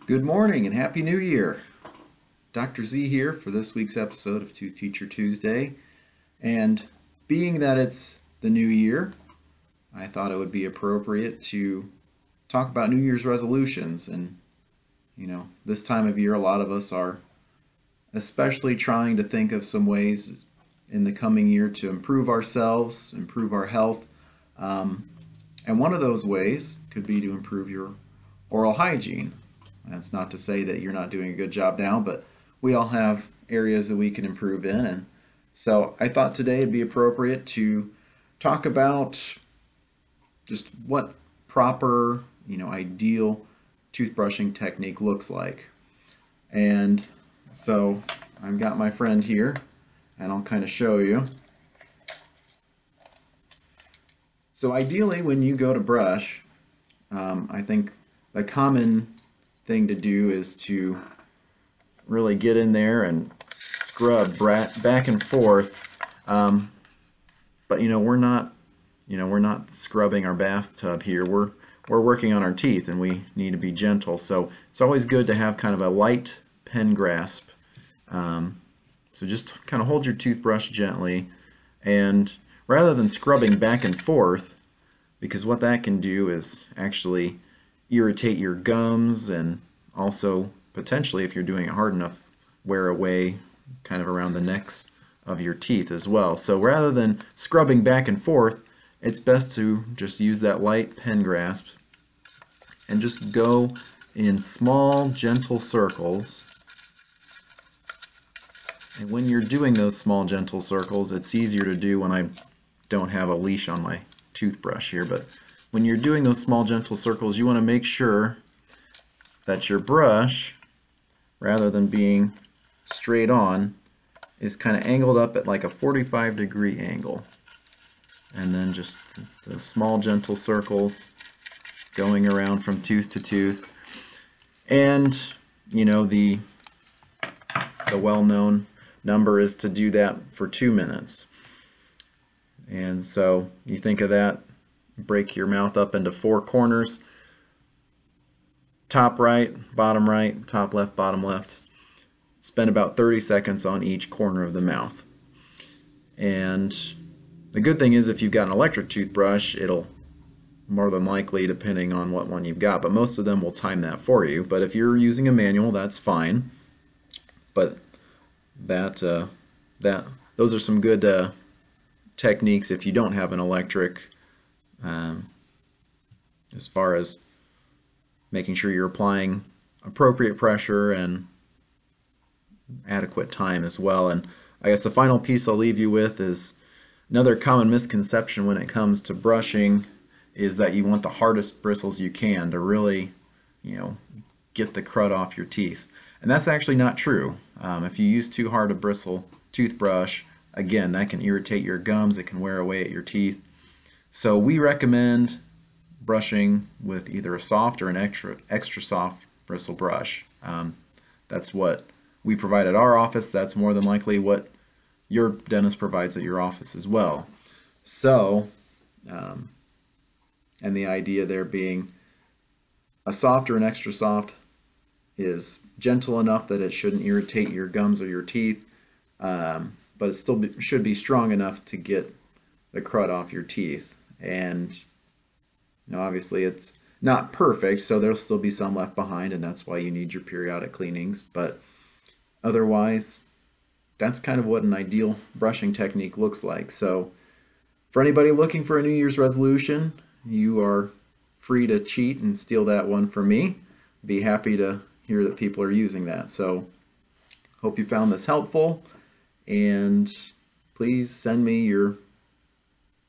Good morning and Happy New Year. Dr. Z here for this week's episode of Tooth Teacher Tuesday. And being that it's the new year, I thought it would be appropriate to talk about New Year's resolutions. And, this time of year, a lot of us are especially trying to think of some ways in the coming year to improve ourselves, improve our health. And one of those ways could be to improve your oral hygiene. That's not to say that you're not doing a good job now, but we all have areas that we can improve in. And so I thought today it'd be appropriate to talk about just what proper, ideal toothbrushing technique looks like. And so I've got my friend here, and I'll kind of show you. So ideally, when you go to brush, I think the common thing to do is to really get in there and scrub back and forth. But we're not scrubbing our bathtub here. We're working on our teeth, and we need to be gentle. So it's always good to have kind of a light pen grasp. So just kind of hold your toothbrush gently, and rather than scrubbing back and forth, because what that can do is actually irritate your gums and also potentially, if you're doing it hard enough, wear away kind of around the necks of your teeth as well. So rather than scrubbing back and forth, it's best to just use that light pen grasp and just go in small, gentle circles. And when you're doing those small, gentle circles, it's easier to do when I don't have a leash on my toothbrush here, but when you're doing those small, gentle circles, you want to make sure that your brush, rather than being straight on, is kind of angled up at like a 45-degree angle. And then just the small, gentle circles going around from tooth to tooth. And, the well-known number is to do that for 2 minutes. And so you think of that, break your mouth up into 4 corners, top right, top left, bottom left. Spend about 30 seconds on each corner of the mouth. And the good thing is if you've got an electric toothbrush, it'll more than likely, depending on what one you've got, but most of them will time that for you. But if you're using a manual, that's fine. But those are some good techniques if you don't have an electric, as far as making sure you're applying appropriate pressure and adequate time as well. And I guess the final piece I'll leave you with is another common misconception when it comes to brushing is that you want the hardest bristles you can to really, get the crud off your teeth. And that's actually not true. If you use too hard a bristle toothbrush, again, that can irritate your gums, it can wear away at your teeth. So we recommend brushing with either a soft or an extra soft bristle brush. That's what we provide at our office. That's more than likely what your dentist provides at your office as well. So, and the idea there being a soft or an extra soft is gentle enough that it shouldn't irritate your gums or your teeth, but it still should be strong enough to get the crud off your teeth. And obviously it's not perfect, so there'll still be some left behind, and that's why you need your periodic cleanings. But otherwise, that's kind of what an ideal brushing technique looks like. So for anybody looking for a New Year's resolution, you are free to cheat and steal that one from me. Be happy to hear that people are using that. So hope you found this helpful, and please send me your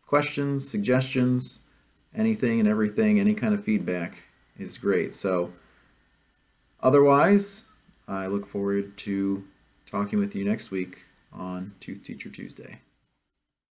questions, suggestions, anything and everything. Any kind of feedback is great. So otherwise, I look forward to talking with you next week on Tooth Teacher Tuesday.